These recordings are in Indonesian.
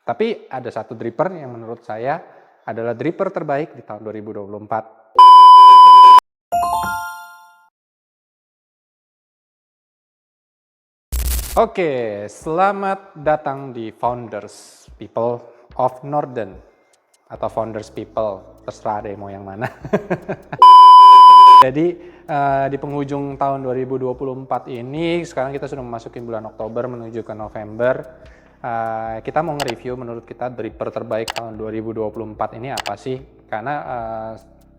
Tapi ada satu dripper yang menurut saya adalah dripper terbaik di tahun 2024. Oke, selamat datang di Founders People of Norden atau Founders People, terserah deh mau yang mana. Jadi di penghujung tahun 2024 ini, sekarang kita sudah memasuki bulan Oktober menuju ke November. Kita mau nge-review menurut kita dripper terbaik tahun 2024 ini apa sih? Karena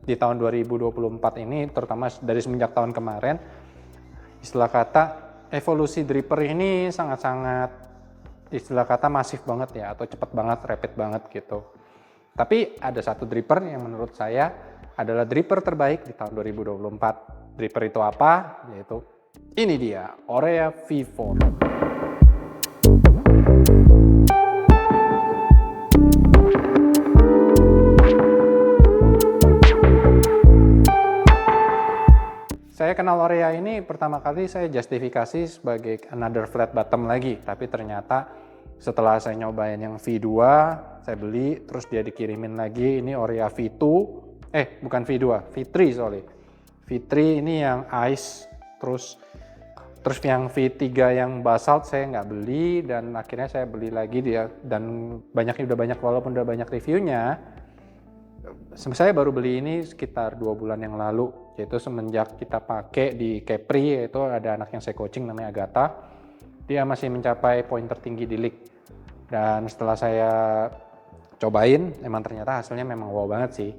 di tahun 2024 ini, terutama dari semenjak tahun kemarin, istilah kata evolusi dripper ini sangat-sangat istilah kata masif banget ya, atau cepat banget, rapid banget gitu. Tapi ada satu dripper yang menurut saya adalah dripper terbaik di tahun 2024. Dripper itu apa? Yaitu ini dia, Orea V4. Saya kenal Orea ini pertama kali saya justifikasi sebagai another flat bottom lagi, tapi ternyata setelah saya nyobain yang V2, saya beli, terus dia dikirimin lagi, ini Orea V2, bukan V2, V3 sorry. V3 ini yang ice, terus yang V3 yang basalt saya nggak beli, dan akhirnya saya beli lagi dia, dan udah banyak walaupun udah banyak reviewnya. Saya baru beli ini sekitar 2 bulan yang lalu, yaitu semenjak kita pakai di Capri, yaitu ada anak yang saya coaching namanya Agatha. Dia masih mencapai poin tertinggi di league. Dan setelah saya cobain, emang ternyata hasilnya memang wow banget sih.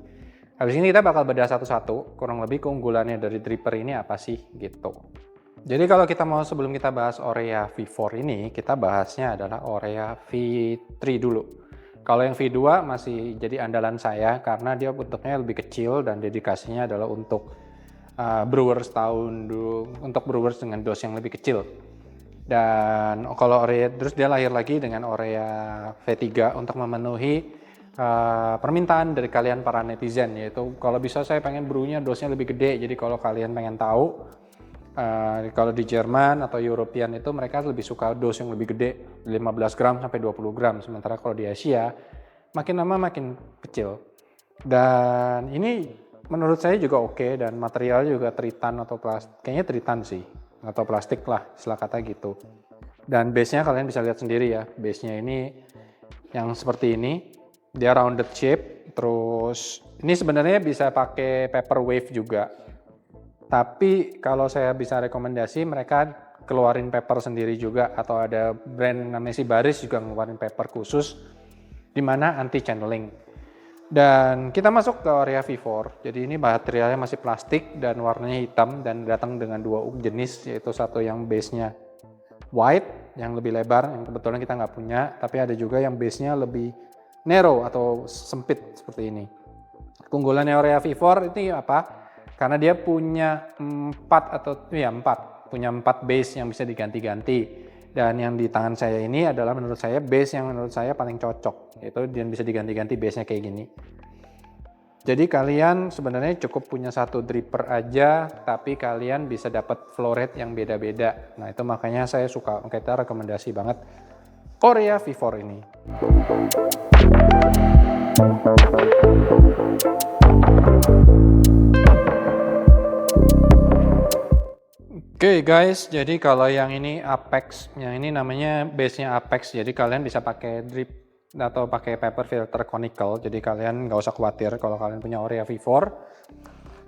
Habis ini kita bakal bedah satu-satu, kurang lebih keunggulannya dari dripper ini apa sih gitu. Jadi kalau kita mau sebelum kita bahas Orea V4 ini, kita bahasnya adalah Orea V3 dulu. Kalau yang V2 masih jadi andalan saya karena dia bentuknya lebih kecil dan dedikasinya adalah untuk brewers untuk brewers dengan dos yang lebih kecil. Dan kalau Orea terus dia lahir lagi dengan Orea V3 untuk memenuhi permintaan dari kalian para netizen, yaitu kalau bisa saya pengen brewnya dosnya lebih gede. Jadi kalau kalian pengen tahu, kalau di Jerman atau European itu mereka lebih suka dos yang lebih gede, 15 gram sampai 20 gram. Sementara kalau di Asia, makin lama makin kecil. Dan ini menurut saya juga oke, dan material juga tritan atau plastik, kayaknya tritan sih, atau plastik lah, istilah kata gitu. Dan base-nya kalian bisa lihat sendiri ya, base-nya ini yang seperti ini, dia rounded shape, terus ini sebenarnya bisa pakai paper wave juga. Tapi kalau saya bisa rekomendasi, mereka keluarin paper sendiri juga, atau ada brand namanya Sibaris juga ngeluarin paper khusus di mana anti channeling. Dan kita masuk ke Orea V4. Jadi ini materialnya masih plastik dan warnanya hitam dan datang dengan 2 jenis, yaitu satu yang base-nya wide yang lebih lebar, yang kebetulan kita nggak punya, tapi ada juga yang base-nya lebih narrow atau sempit seperti ini. Keunggulannya Orea V4 ini apa? Karena dia punya 4 base yang bisa diganti-ganti. Dan yang di tangan saya ini adalah menurut saya base yang menurut saya paling cocok, yaitu dia bisa diganti-ganti base-nya kayak gini. Jadi kalian sebenarnya cukup punya satu dripper aja, tapi kalian bisa dapat flow rate yang beda-beda. Nah itu makanya saya kita rekomendasi banget Orea V4 ini. Oke guys, jadi kalau yang ini Apex, yang ini namanya base-nya Apex, jadi kalian bisa pakai drip atau pakai paper filter conical, jadi kalian nggak usah khawatir kalau kalian punya Orea V4.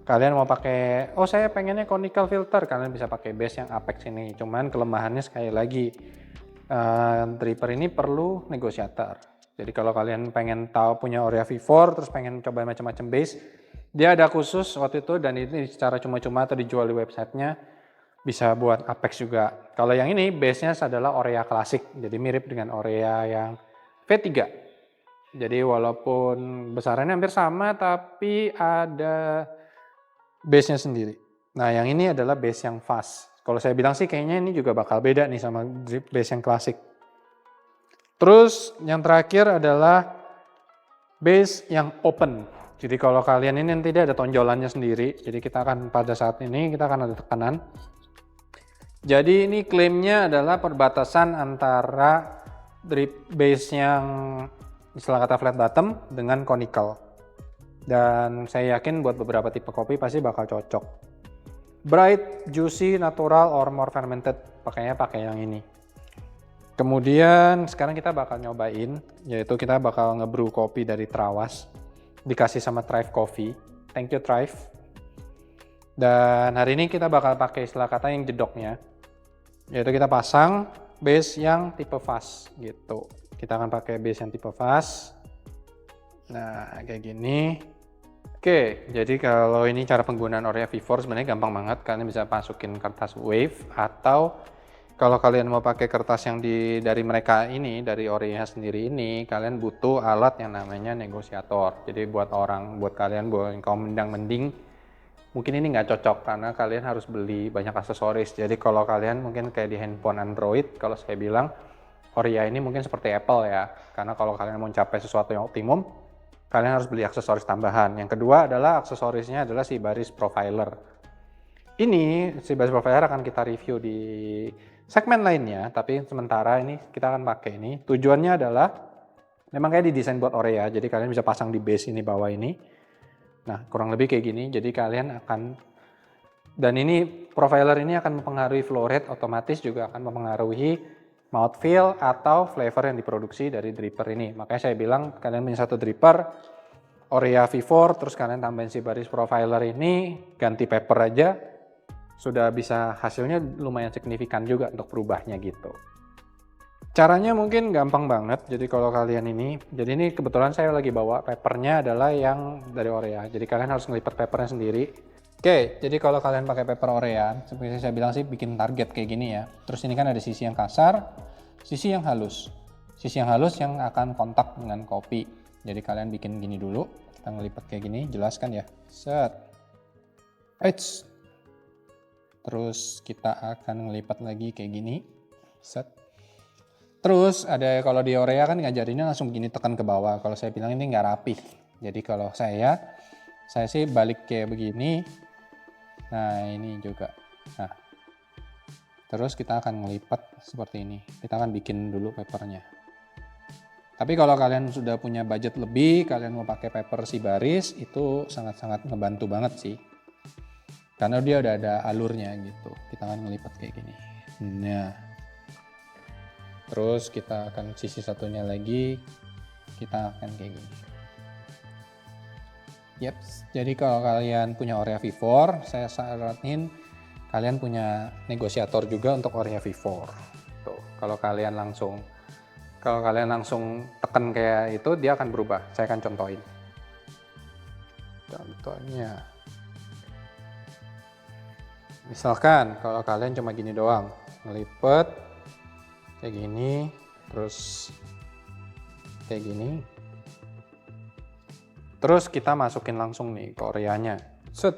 Kalian mau pakai, saya pengennya conical filter, kalian bisa pakai base yang Apex ini. Cuman kelemahannya sekali lagi, dripper ini perlu negosiator. Jadi kalau kalian pengen tahu punya Orea V4, terus pengen coba macam-macam base, dia ada khusus waktu itu, dan ini secara cuma-cuma atau dijual di websitenya. Bisa buat Apex juga. Kalau yang ini base-nya adalah Orea klasik, jadi mirip dengan Orea yang V3. Jadi walaupun besarannya hampir sama, tapi ada base-nya sendiri. Nah yang ini adalah base yang fast. Kalau saya bilang sih kayaknya ini juga bakal beda nih sama base yang klasik. Terus yang terakhir adalah base yang open. Jadi kalau kalian ini nanti dia ada tonjolannya sendiri. Jadi kita akan pada saat ini kita akan ada tekanan. Jadi ini klaimnya adalah perbatasan antara drip base yang istilah kata flat bottom dengan conical. Dan saya yakin buat beberapa tipe kopi pasti bakal cocok. Bright, juicy, natural, or more fermented, pakainya pakai yang ini. Kemudian sekarang kita bakal nyobain, yaitu kita bakal ngebrew kopi dari Trawas, dikasih sama Thrive Coffee. Thank you Thrive. Dan hari ini kita bakal pakai istilah kata yang jedoknya, yaitu kita pasang base yang tipe fast gitu. Kita akan pakai base yang tipe fast. Nah, kayak gini. Oke, jadi kalau ini cara penggunaan Orea V4 sebenarnya gampang banget. Kalian bisa masukin kertas wave, atau kalau kalian mau pakai kertas yang dari mereka ini, dari Orea sendiri ini, kalian butuh alat yang namanya negosiator. Jadi buat kalian yang kaum mending, mungkin ini nggak cocok karena kalian harus beli banyak aksesoris. Jadi kalau kalian mungkin kayak di handphone Android, kalau saya bilang Orea ini mungkin seperti Apple ya. Karena kalau kalian mau mencapai sesuatu yang optimum, kalian harus beli aksesoris tambahan. Yang kedua adalah aksesorisnya adalah si baris profiler. Ini si baris profiler akan kita review di segmen lainnya, tapi sementara ini kita akan pakai ini. Tujuannya adalah memang kayak didesain buat Orea, jadi kalian bisa pasang di base ini bawah ini. Nah, kurang lebih kayak gini. Jadi kalian akan, dan ini profiler ini akan mempengaruhi flow rate, otomatis juga akan mempengaruhi mouthfeel atau flavor yang diproduksi dari dripper ini. Makanya saya bilang kalian punya satu dripper Orea V4, terus kalian tambahin si baris profiler ini, ganti paper aja, sudah bisa hasilnya lumayan signifikan juga untuk berubahnya gitu. Caranya mungkin gampang banget. Jadi kalau kalian jadi ini kebetulan saya lagi bawa papernya adalah yang dari Orea. Jadi kalian harus ngelipat papernya sendiri. Oke, jadi kalau kalian pakai paper Orea, seperti saya bilang sih bikin target kayak gini ya. Terus ini kan ada sisi yang kasar, sisi yang halus. Sisi yang halus yang akan kontak dengan kopi. Jadi kalian bikin gini dulu, kita ngelipat kayak gini, jelaskan ya. Set. Eits. Terus kita akan ngelipat lagi kayak gini. Set. Terus ada, kalau di Orea kan ngajarinnya langsung gini tekan ke bawah. Kalau saya bilang ini nggak rapi. Jadi kalau saya sih balik kayak begini. Nah ini juga. Nah, terus kita akan ngelipat seperti ini. Kita akan bikin dulu papernya. Tapi kalau kalian sudah punya budget lebih, kalian mau pakai paper si baris, itu sangat-sangat ngebantu banget sih. Karena dia udah ada alurnya gitu. Kita akan ngelipat kayak gini. Nah, terus kita akan sisi satunya lagi, kita akan kayak gini. Yep, jadi kalau kalian punya Orea V4, saya saranin kalian punya negosiator juga untuk Orea V4. Tuh, kalau kalian langsung tekan kayak itu, dia akan berubah. Saya akan contohin. Contohnya, misalkan kalau kalian cuma gini doang, ngelipet kayak gini, terus kayak gini. Terus kita masukin langsung nih ke Oreanya. Set.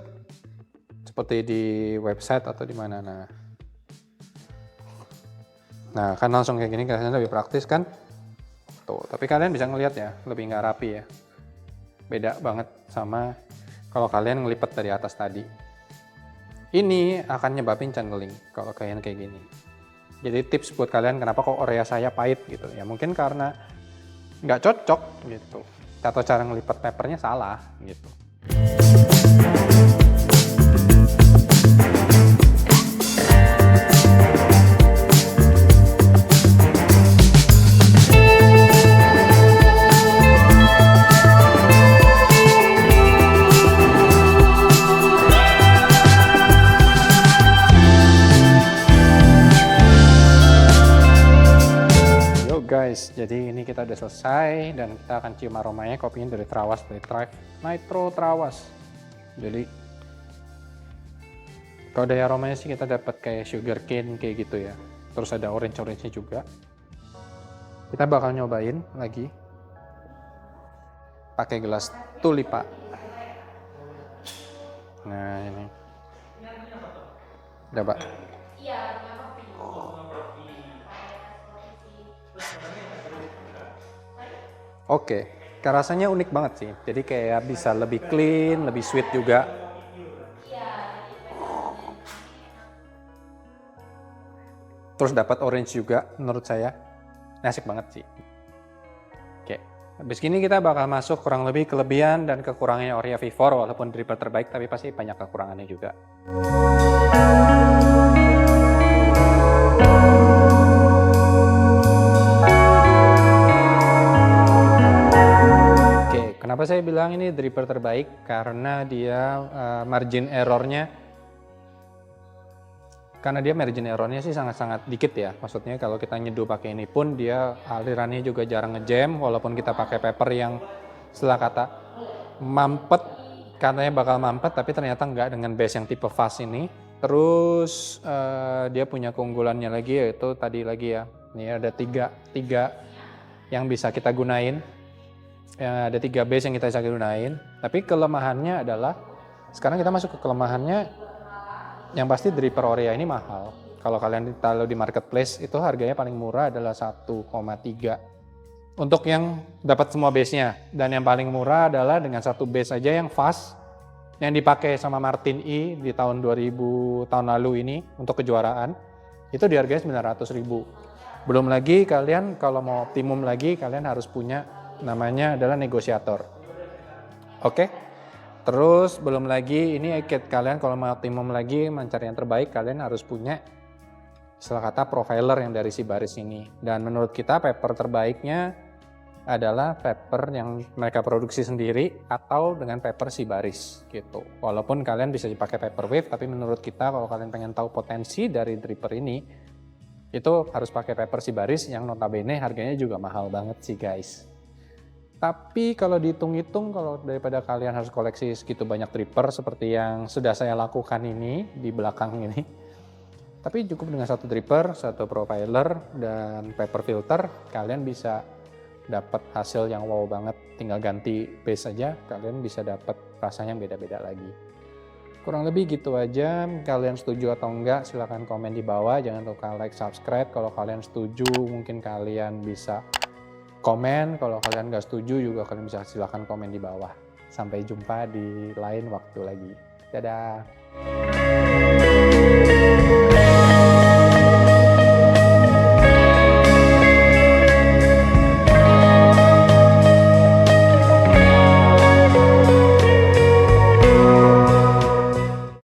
Seperti di website atau di mana. Nah, kan langsung kayak gini kalian lebih praktis kan? Tuh, tapi kalian bisa ngelihat ya, lebih nggak rapi ya. Beda banget sama kalau kalian ngelipet dari atas tadi. Ini akan nyebabin channeling kalau kalian kayak gini. Jadi tips buat kalian kenapa kok Orea saya pahit gitu. Ya mungkin karena nggak cocok gitu. Atau cara ngelipat papernya salah gitu. Guys, jadi ini kita udah selesai dan kita akan cium aromanya. Kopinya dari Trawas, dari Thrive Nitro Trawas. Jadi kalau dari aromanya sih kita dapat kayak sugar cane kayak gitu ya. Terus ada orange-nya juga. Kita bakal nyobain lagi pakai gelas Tulipa. Nah ini, coba. Oke, rasanya unik banget sih. Jadi kayak bisa lebih clean, lebih sweet juga. Terus dapat orange juga menurut saya. Asik banget sih. Oke, habis gini kita bakal masuk kurang lebih kelebihan dan kekurangannya Orea V4, walaupun dripper terbaik tapi pasti banyak kekurangannya juga. Oke, kenapa saya bilang ini dripper terbaik? Karena dia margin errornya sih sangat-sangat dikit ya. Maksudnya kalau kita nyeduh pakai ini pun dia alirannya juga jarang ngejam, walaupun kita pakai paper yang setelah kata mampet, katanya bakal mampet, tapi ternyata enggak dengan base yang tipe fast ini. Terus dia punya keunggulannya lagi, yaitu tadi lagi ya, ini ada tiga yang bisa kita gunain. Ada 3 base yang kita bisa gunain. Tapi kelemahannya adalah, sekarang kita masuk ke kelemahannya. Yang pasti dripper Orea ini mahal. Kalau kalian taruh di marketplace itu harganya paling murah adalah 1,3 untuk yang dapat semua base-nya. Dan yang paling murah adalah dengan satu base aja yang fast yang dipakai sama Martin E di tahun 2000 tahun lalu ini untuk kejuaraan. Itu diharganya 900.000. Belum lagi kalian kalau mau optimum lagi kalian harus punya namanya adalah negosiator. Oke. Terus belum lagi ini kalian kalau mau optimum lagi mencari yang terbaik kalian harus punya istilah kata profiler yang dari Sybaris ini. Dan menurut kita paper terbaiknya adalah paper yang mereka produksi sendiri atau dengan paper Sybaris gitu. Walaupun kalian bisa dipakai paper wave, tapi menurut kita kalau kalian pengen tahu potensi dari dripper ini itu harus pakai paper Sybaris yang notabene harganya juga mahal banget sih guys. Tapi kalau dihitung-hitung, kalau daripada kalian harus koleksi segitu banyak dripper seperti yang sudah saya lakukan ini di belakang ini. Tapi cukup dengan satu dripper, satu profiler, dan paper filter, kalian bisa dapat hasil yang wow banget. Tinggal ganti base aja, kalian bisa dapat rasanya yang beda-beda lagi. Kurang lebih gitu aja. Kalian setuju atau enggak, silahkan komen di bawah. Jangan lupa like, subscribe. Kalau kalian setuju, mungkin kalian bisa komen. Kalau kalian nggak setuju juga kalian bisa silahkan komen di bawah. Sampai jumpa di lain waktu lagi. Dadah.